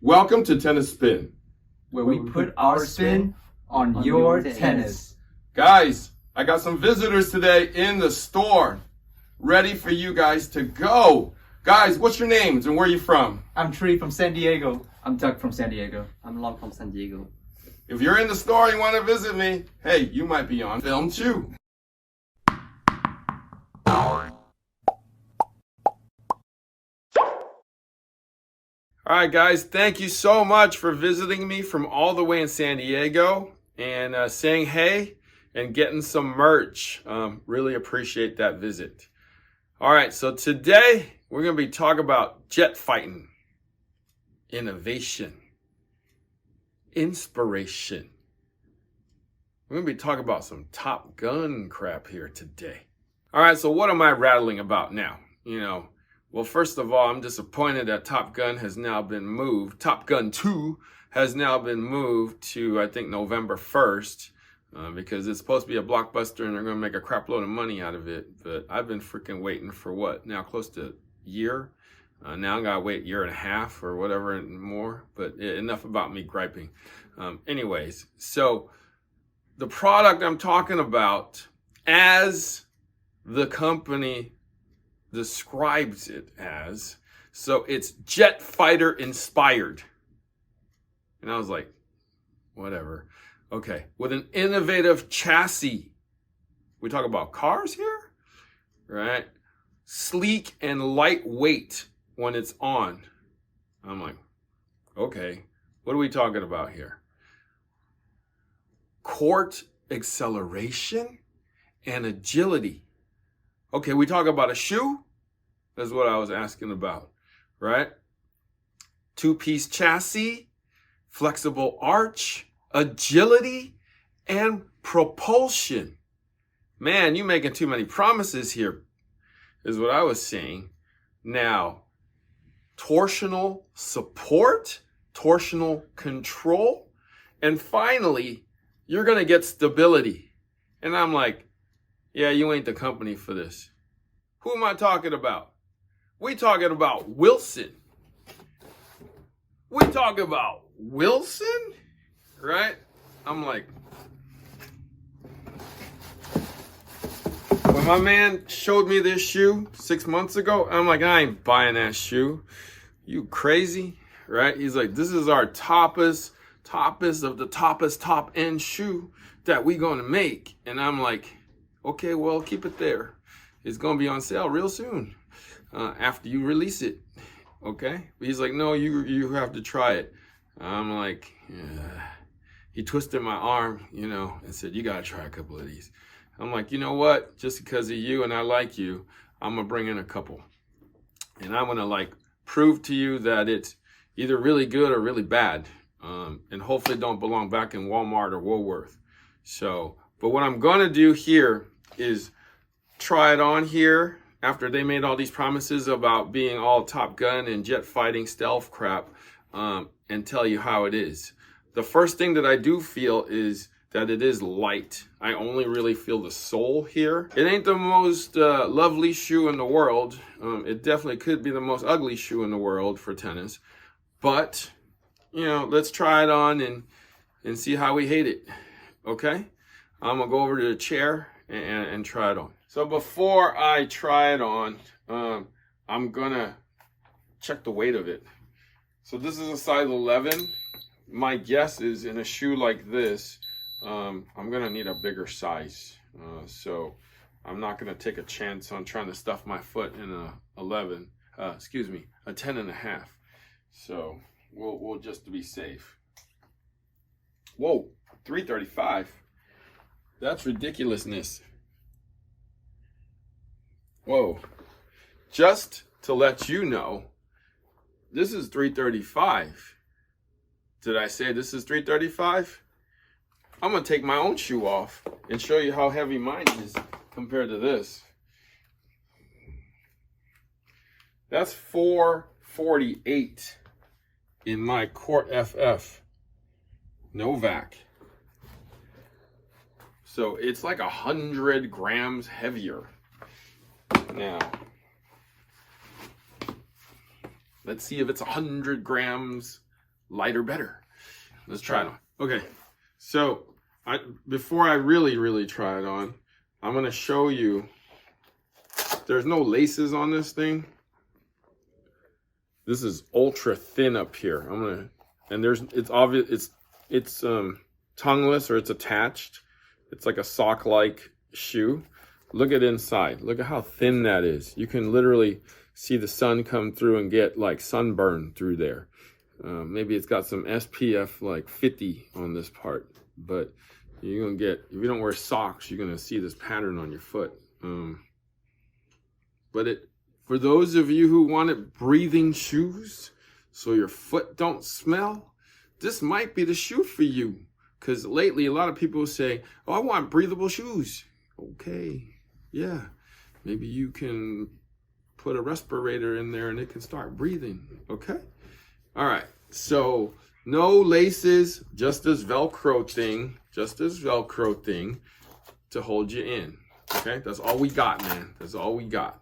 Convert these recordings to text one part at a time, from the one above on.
Welcome to Tennis Spin. Where we put our spin on your tennis. Guys, I got some visitors today in the store, ready for you guys to go. Guys, what's your names and where are you from? I'm Tree from San Diego. I'm Thuc from San Diego. I'm Long from San Diego. If you're in the store and you want to visit me, hey, you might be on film too. All right, guys, thank you so much for visiting me from all the way in San Diego and saying hey and getting some merch. Really appreciate that visit. All right, so today we're going to be talking about jet fighting, innovation, inspiration. We're going to be talking about some Top Gun crap here today. All right, so what am I rattling about now? Well, first of all, I'm disappointed that Top Gun has now been moved. Top Gun 2 has now been moved to, I think, November 1st because it's supposed to be a blockbuster and they're going to make a crap load of money out of it. But I've been freaking waiting for what? Now close to a year? Now I got to wait a year and a half or whatever and more. But enough about me griping. Anyways, so the product I'm talking about, as the company describes it as, so it's jet fighter inspired. And I was like, whatever. Okay, with an innovative chassis. We talk about cars here, right? Sleek and lightweight when it's on. I'm like, okay, what are we talking about here? Court acceleration and agility. Okay, we talk about a shoe. That's what I was asking about, right? Two-piece chassis, flexible arch, agility, and propulsion. Man, you making too many promises here, is what I was saying. Now, torsional support, torsional control, and finally, you're gonna get stability. And I'm like, yeah, you ain't the company for this. Who am I talking about? We talking about Wilson. We talking about Wilson, right? I'm like, when my man showed me this shoe 6 months ago, I'm like, I ain't buying that shoe. You crazy, right? He's like, this is our toppest of the toppest top end shoe that we gonna make. And I'm like, okay, well, keep it there. It's going to be on sale real soon after you release it, okay? But he's like, no, you have to try it. I'm like, yeah. He twisted my arm, and said, you got to try a couple of these. I'm like, you know what? Just because of you and I like you, I'm going to bring in a couple. And I'm going to, prove to you that it's either really good or really bad. And hopefully don't belong back in Walmart or Woolworth. So, but what I'm going to do here is try it on here after they made all these promises about being all Top Gun and jet fighting stealth crap, and tell you how it is. The first thing that I do feel is that it is light. I only really feel the sole here. It ain't the most lovely shoe in the world. It definitely could be the most ugly shoe in the world for tennis. But, let's try it on and see how we hate it. Okay? I'm going to go over to the chair and try it on. So before I try it on, I'm going to check the weight of it. So this is a size 11. My guess is in a shoe like this, I'm going to need a bigger size. So I'm not going to take a chance on trying to stuff my foot in a 10 and a half. So we'll just to be safe. Whoa, 335. That's ridiculousness. Whoa. Just to let you know, this is 335. Did I say this is 335? I'm going to take my own shoe off and show you how heavy mine is compared to this. That's 448 in my Court FF Novak. So it's like 100 grams heavier. Now, let's see if it's 100 grams lighter better. Let's try it on. Okay, so before I really try it on, I'm gonna show you. There's no laces on this thing. This is ultra thin up here. It's obvious. It's tongueless, or it's attached. It's like a sock-like shoe. Look at inside. Look at how thin that is. You can literally see the sun come through and get like sunburn through there. Maybe it's got some SPF like 50 on this part, but you're gonna get, if you don't wear socks, you're gonna see this pattern on your foot. For those of you who wanted breathing shoes so your foot don't smell, this might be the shoe for you. Because lately, a lot of people say, oh, I want breathable shoes. Okay, yeah. Maybe you can put a respirator in there and it can start breathing, okay? All right, so no laces, just this Velcro thing to hold you in, okay? That's all we got, man. That's all we got.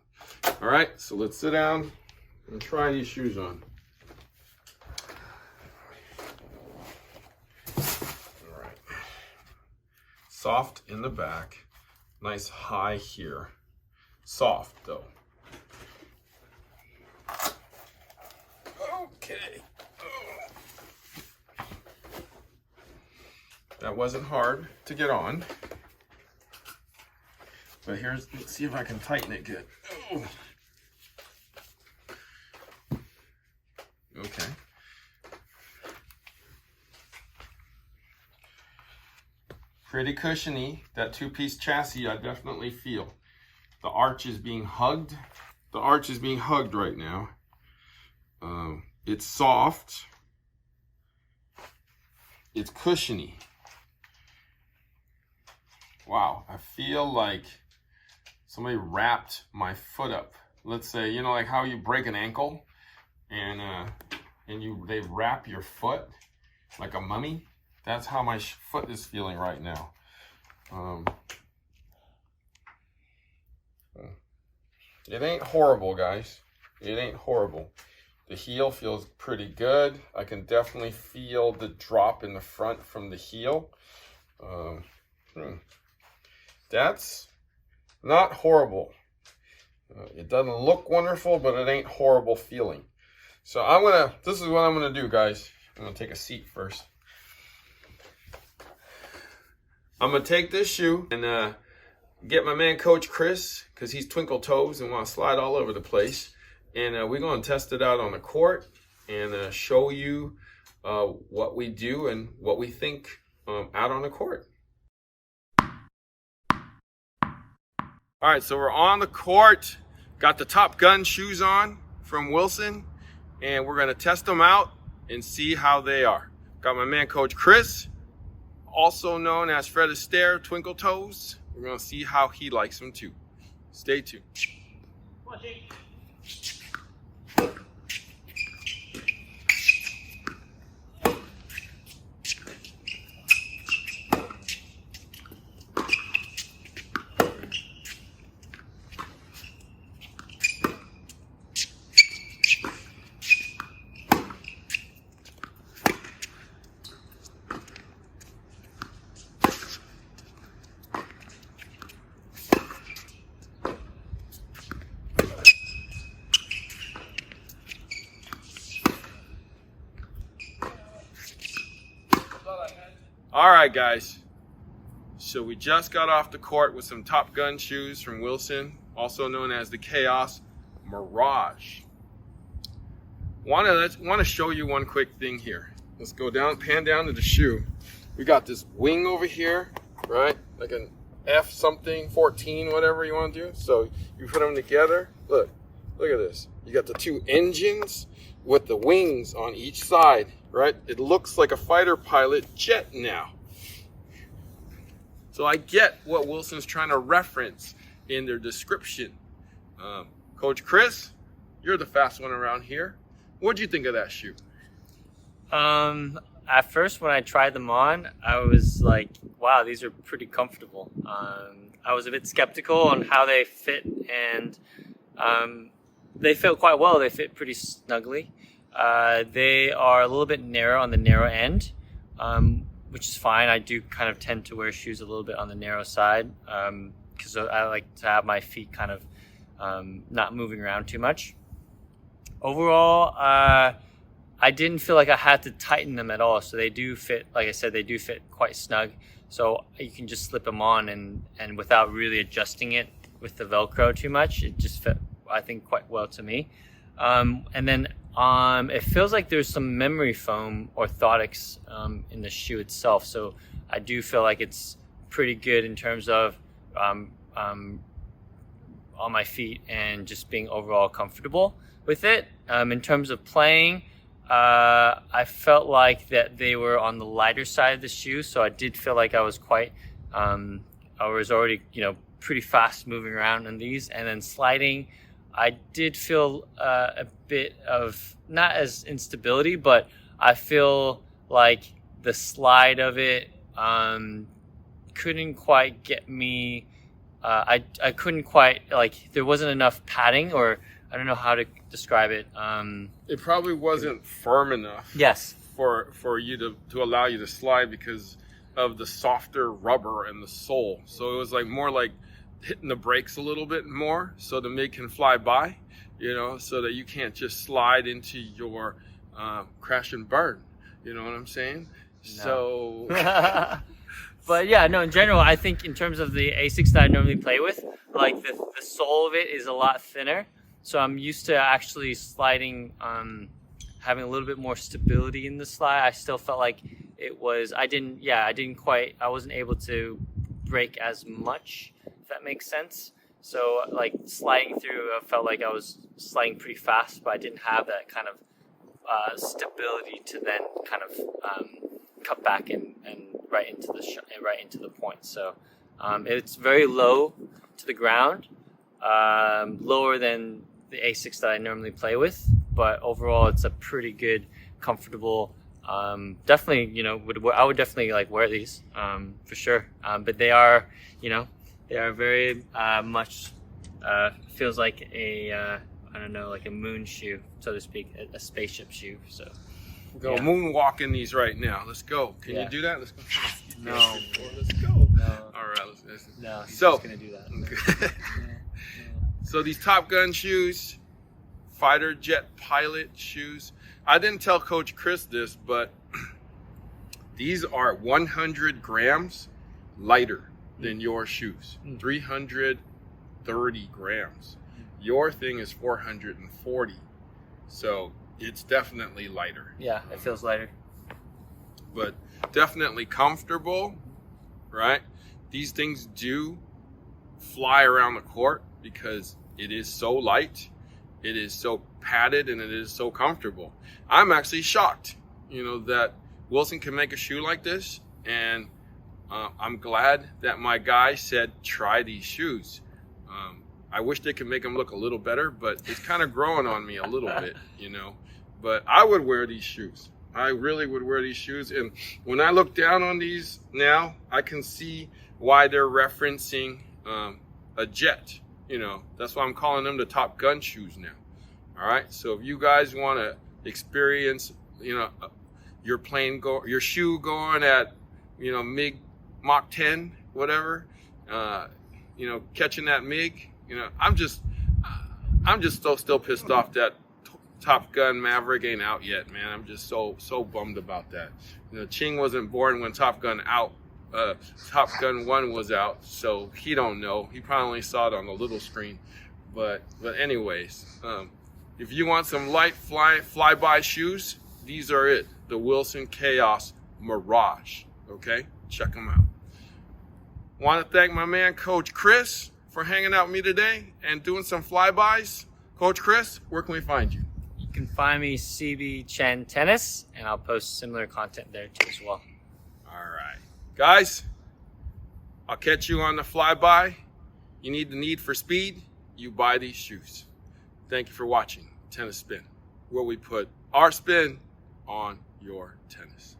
All right, so let's sit down and try these shoes on. All right. Soft in the back, nice high here. Soft though. Okay. That wasn't hard to get on. But let's see if I can tighten it good. Oh. Okay. Pretty cushiony. That two-piece chassis, I definitely feel. The arch is being hugged. The arch is being hugged right now. It's soft. It's cushiony. Wow, I feel like somebody wrapped my foot up. Let's say, you know, like how you break an ankle and they wrap your foot like a mummy. That's how my foot is feeling right now. It ain't horrible, guys. It ain't horrible. The heel feels pretty good. I can definitely feel the drop in the front from the heel. That's not horrible. It doesn't look wonderful, but it ain't horrible feeling. So this is what I'm gonna do, guys. I'm gonna take a seat first. I'm gonna take this shoe and get my man Coach Chris, because he's twinkle toes and want to slide all over the place. And we're gonna test it out on the court and show you what we do and what we think out on the court. All right, so we're on the court. Got the Top Gun shoes on from Wilson, and we're gonna test them out and see how they are. Got my man Coach Chris, also known as Fred Astaire, Twinkle Toes. We're gonna see how he likes them too. Stay tuned. All right, guys. So we just got off the court with some Top Gun shoes from Wilson, also known as the Kaos Mirage. Want to show you one quick thing here. Let's go down, pan down to the shoe. We got this wing over here, right? Like an F something, 14, whatever you want to do. So you put them together. Look at this. You got the two engines with the wings on each side, right? It looks like a fighter pilot jet now. So I get what Wilson's trying to reference in their description. Coach Chris, you're the fast one around here. What'd you think of that shoe? At first, when I tried them on, I was like, wow, these are pretty comfortable. I was a bit skeptical on how they fit, and they fit quite well. They fit pretty snugly. They are a little bit narrow on the narrow end, which is fine. I do kind of tend to wear shoes a little bit on the narrow side because I like to have my feet kind of not moving around too much. Overall, I didn't feel like I had to tighten them at all. So they do fit, like I said, they do fit quite snug. So you can just slip them on and without really adjusting it with the Velcro too much, it just fit, I think, quite well to me. And then it feels like there's some memory foam orthotics in the shoe itself. So I do feel like it's pretty good in terms of on my feet and just being overall comfortable with it. In terms of playing, I felt like that they were on the lighter side of the shoe. So I did feel like I was quite, I was already, pretty fast moving around in these. And then sliding, I did feel a bit of, not as instability, but I feel like the slide of it couldn't quite get me, I couldn't quite, like, there wasn't enough padding, or I don't know how to describe it. It probably wasn't firm enough. Yes. For you to allow you to slide because of the softer rubber and the sole. So it was like more like hitting the brakes a little bit more so the MIG can fly by, so that you can't just slide into your crash and burn. You know what I'm saying? No. So. But yeah, no, in general, I think in terms of the Asics that I normally play with, like the sole of it is a lot thinner. So I'm used to actually sliding, having a little bit more stability in the slide. I still felt like I wasn't able to break as much, if that makes sense. So like sliding through, I felt like I was sliding pretty fast, but I didn't have that kind of stability to then kind of cut back and right into the point. So it's very low to the ground, lower than the Asics that I normally play with, but overall it's a pretty good, comfortable. Definitely, I would definitely like wear these for sure. But they are, they are very much feels like a I don't know, like a moon shoe, so to speak, a spaceship shoe. So go moonwalk in these right now. Let's go. Can you do that? Let's go. No. Let's go. No. All right. Let's no. He's so just gonna do that. So these Top Gun shoes, fighter jet pilot shoes. I didn't tell Coach Chris this, but these are 100 grams lighter than your shoes. 330 grams. Your thing is 440. So it's definitely lighter. Yeah, it feels lighter. But definitely comfortable, right? These things do fly around the court because it is so light, it is so padded, and it is so comfortable. I'm actually shocked, that Wilson can make a shoe like this, and I'm glad that my guy said try these shoes. I wish they could make them look a little better, but it's kind of growing on me a little bit, But I would wear these shoes. I really would wear these shoes. And when I look down on these now, I can see why they're referencing a jet. That's why I'm calling them the Top Gun shoes now. All right. So if you guys want to experience, your plane your shoe going at, MiG Mach 10, whatever, catching that MiG, I'm just still pissed off that Top Gun Maverick ain't out yet, man. I'm just so bummed about that. Ching wasn't born when Top Gun 1 was out, so he don't know. He probably only saw it on the little screen. But anyways, if you want some light flyby shoes, these are it. The Wilson Kaos Mirage. Okay, check them out. Want to thank my man Coach Chris for hanging out with me today and doing some flybys. Coach Chris, where can we find you? You can find me CB Chen Tennis, and I'll post similar content there too as well. All right. Guys, I'll catch you on the flyby. You need the need for speed, you buy these shoes. Thank you for watching Tennis Spin, where we put our spin on your tennis.